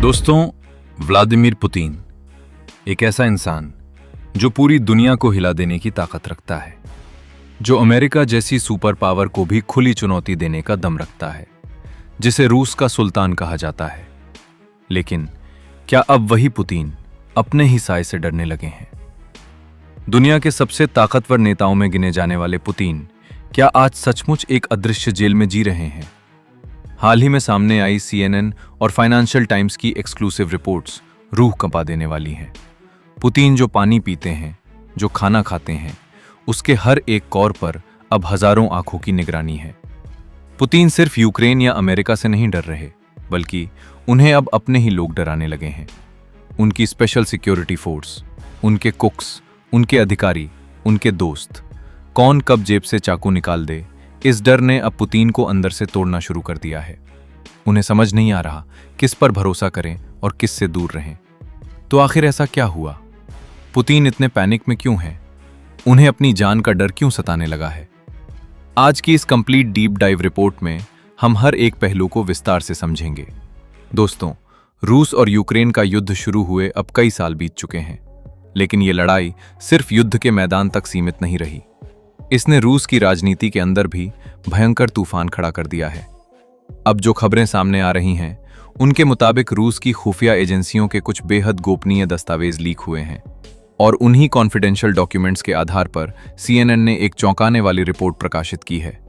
दोस्तों, Vladimir Putin एक ऐसा इंसान जो पूरी दुनिया को हिला देने की ताकत रखता है, जो अमेरिका जैसी सुपर पावर को भी खुली चुनौती देने का दम रखता है, जिसे रूस का सुल्तान कहा जाता है। लेकिन क्या अब वही पुतिन अपने ही साए से डरने लगे हैं? दुनिया के सबसे ताकतवर नेताओं में गिने जाने वाले पुतिन क्या आज सचमुच एक अदृश्य जेल में जी रहे हैं? हाल ही में सामने आई CNN और फाइनेंशियल टाइम्स की एक्सक्लूसिव रिपोर्ट्स रूह कंपा देने वाली हैं। पुतिन जो पानी पीते हैं, जो खाना खाते हैं, उसके हर एक कौर पर अब हजारों आंखों की निगरानी है। पुतिन सिर्फ यूक्रेन या अमेरिका से नहीं डर रहे, बल्कि उन्हें अब अपने ही लोग डराने लगे हैं। उनकी स्पेशल सिक्योरिटी फोर्स, उनके कुक्स, उनके अधिकारी, उनके दोस्त, कौन कब जेब से चाकू निकाल दे, इस डर ने अब पुतिन को अंदर से तोड़ना शुरू कर दिया है। उन्हें समझ नहीं आ रहा किस पर भरोसा करें और किस से दूर रहें। तो आखिर ऐसा क्या हुआ? पुतिन इतने पैनिक में क्यों हैं? उन्हें अपनी जान का डर क्यों सताने लगा है? आज की इस कंप्लीट डीप डाइव रिपोर्ट में हम हर एक पहलू को विस्तार से समझेंगे। दोस्तों, रूस और यूक्रेन का युद्ध शुरू हुए अब कई साल बीत चुके हैं, लेकिन ये लड़ाई सिर्फ युद्ध के मैदान तक सीमित नहीं रही। इसने रूस की राजनीति के अंदर भी भयंकर तूफान खड़ा कर दिया है। अब जो खबरें सामने आ रही हैं, उनके मुताबिक रूस की खुफिया एजेंसियों के कुछ बेहद गोपनीय दस्तावेज लीक हुए हैं और उन्हीं कॉन्फिडेंशियल डॉक्यूमेंट्स के आधार पर CNN ने एक चौंकाने वाली रिपोर्ट प्रकाशित की है।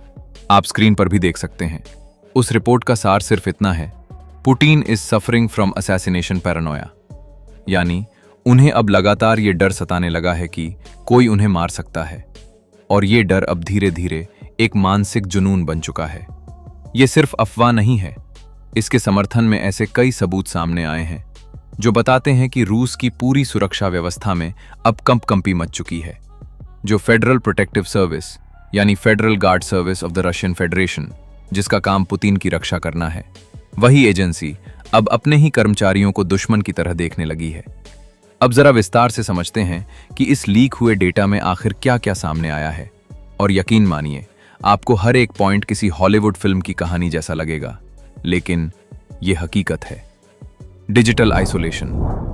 आप स्क्रीन पर भी देख सकते हैं। उस रिपोर्ट का सार सिर्फ इतना है: Putin is suffering from assassination Paranoia, यानी उन्हें अब लगातार ये डर सताने लगा है कि कोई उन्हें मार सकता है, और ये डर अब धीरे धीरे एक मानसिक जुनून बन चुका है। ये सिर्फ अफवाह नहीं है, इसके समर्थन में ऐसे कई सबूत सामने आए हैं जो बताते हैं कि रूस की पूरी सुरक्षा व्यवस्था में अब कंपकंपी मच चुकी है। जो फेडरल प्रोटेक्टिव सर्विस यानी federal guard service of the Russian federation, जिसका काम पुतिन की रक्षा करना है, वही एजेंसी अब अपने ही कर्मचारियों को दुश्मन की तरह देखने लगी है। अब जरा विस्तार से समझते हैं कि इस लीक हुए डेटा में आखिर क्या क्या सामने आया है। और यकीन मानिए, आपको हर एक पॉइंट किसी हॉलीवुड फिल्म की कहानी जैसा लगेगा, लेकिन यह हकीकत है। Digital isolation.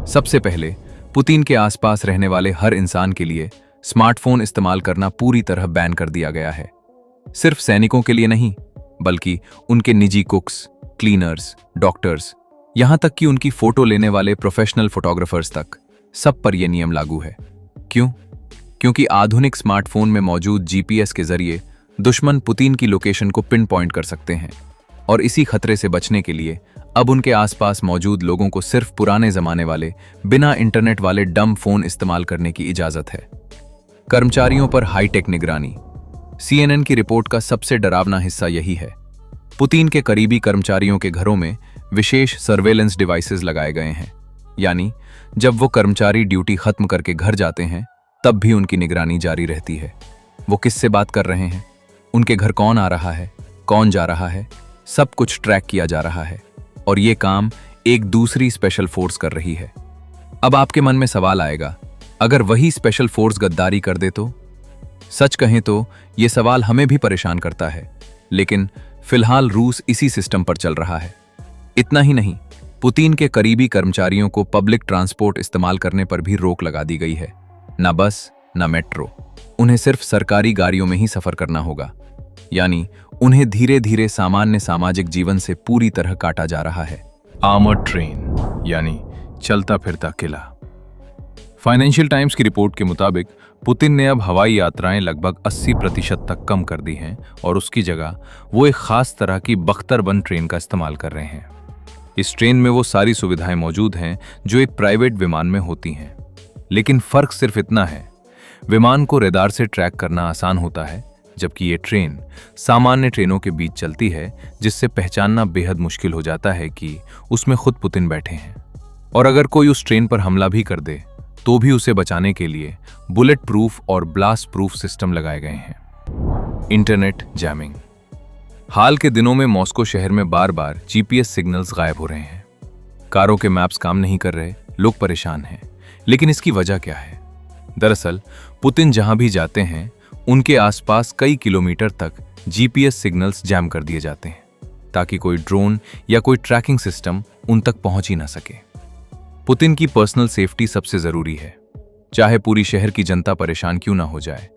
सबसे पहले, पुतिन के आसपास रहने वाले हर इंसान के लिए स्मार्टफोन इस्तेमाल करना पूरी तरह बैन कर दिया गया है। सिर्फ सैनिकों के लिए नहीं, बल्कि उनके निजी कुक्स, क्लीनर्स, डॉक्टर्स, यहां तक कि उनकी फोटो लेने वाले प्रोफेशनल फोटोग्राफर्स तक, सब पर यह नियम लागू है। क्यों? क्योंकि आधुनिक स्मार्टफोन में मौजूद GPS के जरिए दुश्मन पुतिन की लोकेशन को पिन पॉइंट कर सकते हैं, और इसी खतरे से बचने के लिए अब उनके आसपास मौजूद लोगों को सिर्फ पुराने जमाने वाले बिना इंटरनेट वाले डम फोन इस्तेमाल करने की इजाजत है। कर्मचारियों पर हाईटेक निगरानी। CNN की रिपोर्ट का सबसे डरावना हिस्सा यही है। पुतिन के करीबी कर्मचारियों के घरों में विशेष सर्वेलेंस डिवाइसेस लगाए गए हैं, यानी जब वो कर्मचारी ड्यूटी खत्म करके घर जाते हैं, तब भी उनकी निगरानी जारी रहती है। वो किससे बात कर रहे हैं, उनके घर कौन आ रहा है, कौन जा रहा है, सब कुछ ट्रैक किया जा रहा है, और ये काम एक दूसरी स्पेशल फोर्स कर रही है। अब आपके मन में सवाल आएगा, अगर वही स्पेशल फोर्स गद्दारी कर दे तो? सच कहें तो ये सवाल हमें भी परेशान करता है, लेकिन फिलहाल रूस इसी सिस्टम पर चल रहा है। इतना ही नहीं, पुतिन के करीबी कर्मचारियों को पब्लिक ट्रांसपोर्ट इस्तेमाल करने पर भी रोक लगा दी गई है। ना बस, ना मेट्रो, उन्हें सिर्फ सरकारी गाड़ियों में ही सफर करना होगा, यानी उन्हें धीरे धीरे सामान्य सामाजिक जीवन से पूरी तरह काटा जा रहा है। आर्मर्ड ट्रेन, यानी चलता फिरता किला। फाइनेंशियल टाइम्स की रिपोर्ट के मुताबिक पुतिन ने अब हवाई यात्राएं लगभग 80% तक कम कर दी हैं, और उसकी जगह वो एक खास तरह की बख्तरबंद ट्रेन का इस्तेमाल कर रहे हैं। इस ट्रेन में वो सारी सुविधाएं मौजूद हैं जो एक प्राइवेट विमान में होती हैं, लेकिन फर्क सिर्फ इतना है, विमान को रडार से ट्रैक करना आसान होता है, जबकि ये ट्रेन सामान्य ट्रेनों के बीच चलती है, जिससे पहचानना बेहद मुश्किल हो जाता है कि उसमें खुद पुतिन बैठे हैं। और अगर कोई उस ट्रेन पर हमला भी कर दे, तो भी उसे बचाने के लिए बुलेट प्रूफ और ब्लास्ट प्रूफ सिस्टम लगाए गए हैं। Internet jamming. हाल के दिनों में मॉस्को शहर में बार बार GPS सिग्नल्स गायब हो रहे हैं। कारों के मैप्स काम नहीं कर रहे, लोग परेशान हैं। लेकिन इसकी वजह क्या है? दरअसल पुतिन जहां भी जाते हैं, उनके आसपास कई किलोमीटर तक GPS सिग्नल्स जैम कर दिए जाते हैं। ताकि कोई ड्रोन या कोई ट्रैकिंग सिस्टम उन तक पहुंच ही ना सके। पुतिन की पर्सनल सेफ्टी सबसे जरूरी है, चाहे पूरी शहर की जनता परेशान क्यों ना हो जाए।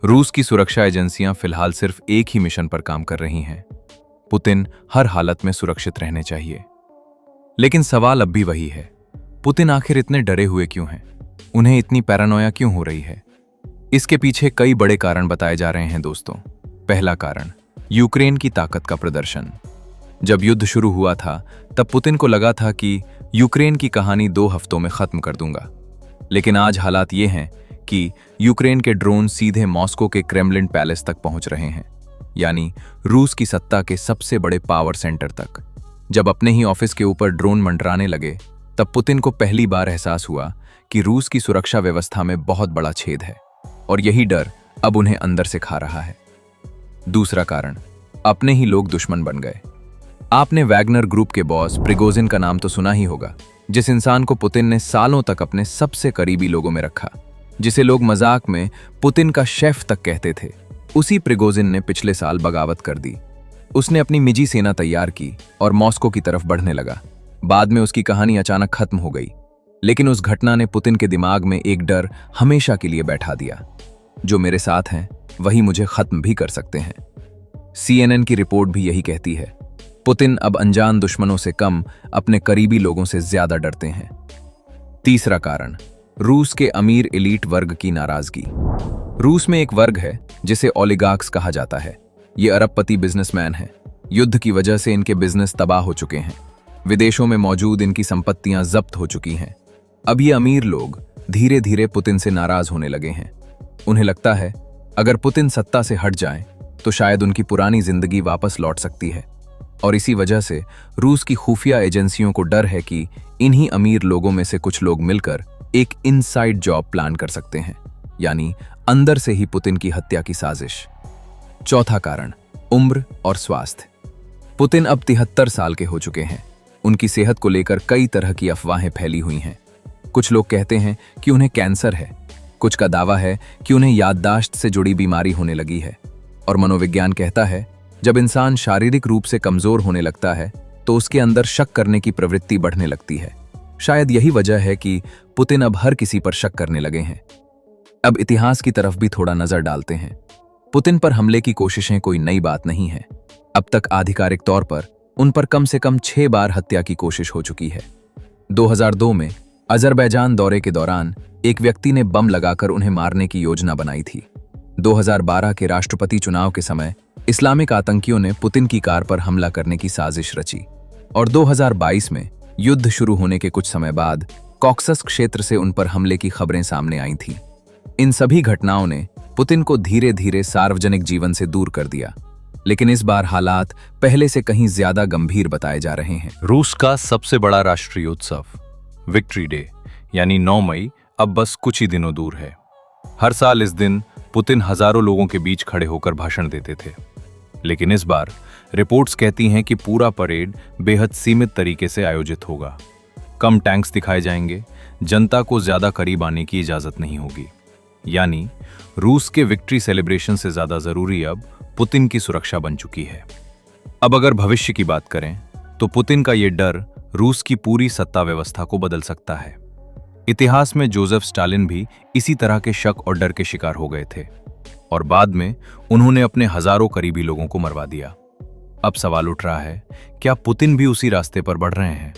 रूस की सुरक्षा एजेंसियां फिलहाल सिर्फ एक ही मिशन पर काम कर रही हैं, पुतिन हर हालत में सुरक्षित रहने चाहिए। लेकिन सवाल अब भी वही है, पुतिन आखिर इतने डरे हुए क्यों हैं? उन्हें इतनी पैरानोया क्यों हो रही है? इसके पीछे कई बड़े कारण बताए जा रहे हैं दोस्तों। पहला कारण, यूक्रेन की ताकत का प्रदर्शन। जब युद्ध शुरू हुआ था तब पुतिन को लगा था कि यूक्रेन की कहानी 2 हफ्तों में खत्म कर दूंगा। लेकिन आज हालात ये हैं कि यूक्रेन के ड्रोन सीधे मॉस्को के क्रेमलिन पैलेस तक पहुंच रहे हैं, यानी रूस की सत्ता के सबसे बड़े पावर सेंटर तक। जब अपने ही ऑफिस के ऊपर ड्रोन मंडराने लगे तब पुतिन को पहली बार एहसास हुआ कि रूस की सुरक्षा व्यवस्था में बहुत बड़ा छेद है, और यही डर अब उन्हें अंदर से खा रहा है। दूसरा कारण, अपने ही लोग दुश्मन बन गए। आपने वैगनर ग्रुप के बॉस प्रिगोजिन का नाम तो सुना ही होगा, जिस इंसान को पुतिन ने सालों तक अपने सबसे करीबी लोगों में रखा, जिसे लोग मजाक में पुतिन का शेफ तक कहते थे। उसी प्रिगोजिन ने पिछले साल बगावत कर दी। उसने अपनी निजी सेना तैयार की और मॉस्को की तरफ बढ़ने लगा। बाद में उसकी कहानी अचानक खत्म हो गई, लेकिन उस घटना ने पुतिन के दिमाग में एक डर हमेशा के लिए बैठा दिया, जो मेरे साथ हैं वही मुझे खत्म भी कर सकते हैं। CNN की रिपोर्ट भी यही कहती है। पुतिन अब अनजान दुश्मनों से कम अपने करीबी लोगों से ज्यादा डरते हैं। तीसरा कारण, रूस के अमीर एलीट वर्ग की नाराजगी। रूस में एक वर्ग है जिसे ओलिगार्क्स कहा जाता है। ये अरबपति बिजनेसमैन हैं। युद्ध की वजह से इनके बिजनेस तबाह हो चुके हैं। विदेशों में मौजूद इनकी संपत्तियां जब्त हो चुकी हैं। अब ये अमीर लोग धीरे धीरे पुतिन से नाराज होने लगे हैं। उन्हें लगता है अगर पुतिन सत्ता से हट जाएं तो शायद उनकी पुरानी जिंदगी वापस लौट सकती है, और इसी वजह से रूस की खुफिया एजेंसियों को डर है कि इन्हीं अमीर लोगों में से कुछ लोग मिलकर एक इनसाइड जॉब प्लान कर सकते हैं, यानी अंदर से ही पुतिन की हत्या की साजिश। चौथा कारण, उम्र और स्वास्थ्य। पुतिन अब 73 साल के हो चुके हैं। उनकी सेहत को लेकर कई तरह की अफवाहें फैली हुई हैं। कुछ लोग कहते हैं कि उन्हें कैंसर है, कुछ का दावा है कि उन्हें याददाश्त से जुड़ी बीमारी होने लगी है, और मनोविज्ञान कहता है जब इंसान शारीरिक रूप से कमजोर होने लगता है तो उसके अंदर शक करने की प्रवृत्ति बढ़ने लगती है। शायद यही वजह है कि पुतिन अब हर किसी पर शक करने लगे हैं। अब इतिहास की तरफ भी थोड़ा नजर डालते हैं। पुतिन पर हमले की कोशिशें कोई नई बात नहीं है। अब तक आधिकारिक तौर पर उन पर कम से कम 6 बार हत्या की कोशिश हो चुकी है। 2002 में अजरबैजान दौरे के दौरान एक व्यक्ति ने बम लगाकर उन्हें मारने की योजना बनाई थी। 2012 के राष्ट्रपति चुनाव के समय इस्लामिक आतंकियों ने पुतिन की कार पर हमला करने की साजिश रची, और 2022 में युद्ध शुरू होने के कुछ समय बाद कॉक्सस क्षेत्र से उन पर हमले की खबरें सामने आई थीं। इन सभी घटनाओं ने पुतिन को धीरे धीरे सार्वजनिक जीवन से दूर कर दिया, लेकिन इस बार हालात पहले से कहीं ज्यादा गंभीर बताए जा रहे हैं। रूस का सबसे बड़ा राष्ट्रीय उत्सव विक्ट्री डे यानी 9 मई अब बस कुछ ही दिनों दूर है। हर साल इस दिन पुतिन हजारों लोगों के बीच खड़े होकर भाषण देते थे, लेकिन इस बार रिपोर्ट्स कहती हैं कि पूरा परेड बेहद सीमित तरीके से आयोजित होगा। कम टैंक्स दिखाए जाएंगे, जनता को ज्यादा करीब आने की इजाजत नहीं होगी। यानी रूस के विक्ट्री सेलिब्रेशन से ज्यादा जरूरी अब पुतिन की सुरक्षा बन चुकी है। अब अगर भविष्य की बात करें तो पुतिन का ये डर रूस की पूरी सत्ता व्यवस्था को बदल सकता है। इतिहास में जोसेफ स्टालिन भी इसी तरह के शक और डर के शिकार हो गए थे, और बाद में उन्होंने अपने हजारों करीबी लोगों को मरवा दिया। अब सवाल उठ रहा है, क्या पुतिन भी उसी रास्ते पर बढ़ रहे हैं?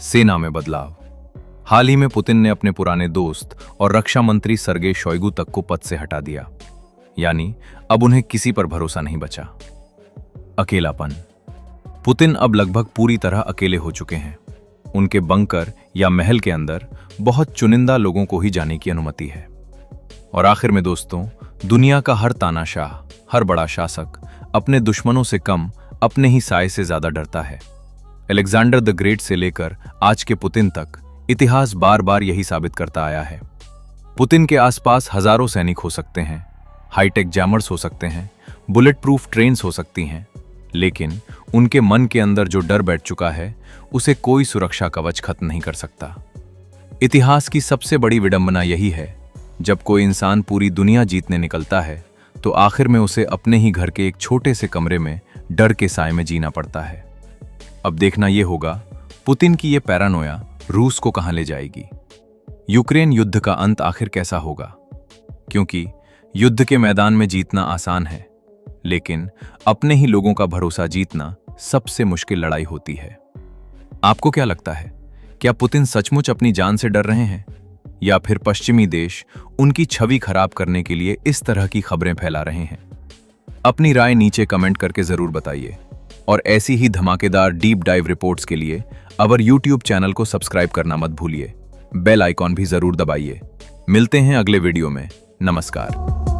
सेना में बदलाव। हाल ही में पुतिन ने अपने पुराने दोस्त और रक्षा मंत्री सर्गेई शोइगु तक को पद से हटा दिया, यानी अब उन्हें किसी पर भरोसा नहीं बचा। अकेलापन। पुतिन अब लगभग पूरी तरह अकेले हो चुके हैं। उनके बंकर या महल के अंदर बहुत चुनिंदा लोगों को ही जाने की अनुमति है। और आखिर में दोस्तों, दुनिया का हर तानाशाह, हर बड़ा शासक अपने दुश्मनों से कम अपने ही साए से ज्यादा डरता है। अलेक्जेंडर द ग्रेट से लेकर आज के पुतिन तक इतिहास बार बार यही साबित करता आया है। पुतिन के आसपास हजारों सैनिक हो सकते हैं, हाईटेक जैमर्स हो सकते हैं, बुलेट प्रूफ ट्रेन्स हो सकती हैं, लेकिन उनके मन के अंदर जो डर बैठ चुका है उसे कोई सुरक्षा कवच खत्म नहीं कर सकता। इतिहास की सबसे बड़ी विडंबना यही है, जब कोई इंसान पूरी दुनिया जीतने निकलता है तो आखिर में उसे अपने ही घर के एक छोटे से कमरे में डर के साए में जीना पड़ता है। अब देखना यह होगा पुतिन की ये पैरानोया रूस को कहां ले जाएगी। यूक्रेन युद्ध का अंत आखिर कैसा होगा? क्योंकि युद्ध के मैदान में जीतना आसान है, लेकिन अपने ही लोगों का भरोसा जीतना सबसे मुश्किल लड़ाई होती है। आपको क्या लगता है, क्या पुतिन सचमुच अपनी जान से डर रहे हैं, या फिर पश्चिमी देश उनकी छवि खराब करने के लिए इस तरह की खबरें फैला रहे हैं? अपनी राय नीचे कमेंट करके जरूर बताइए और ऐसी ही धमाकेदार डीप डाइव रिपोर्ट्स के लिए अवर यूट्यूब चैनल को सब्सक्राइब करना मत भूलिए। बेल आइकॉन भी जरूर दबाइए। मिलते हैं अगले वीडियो में। नमस्कार।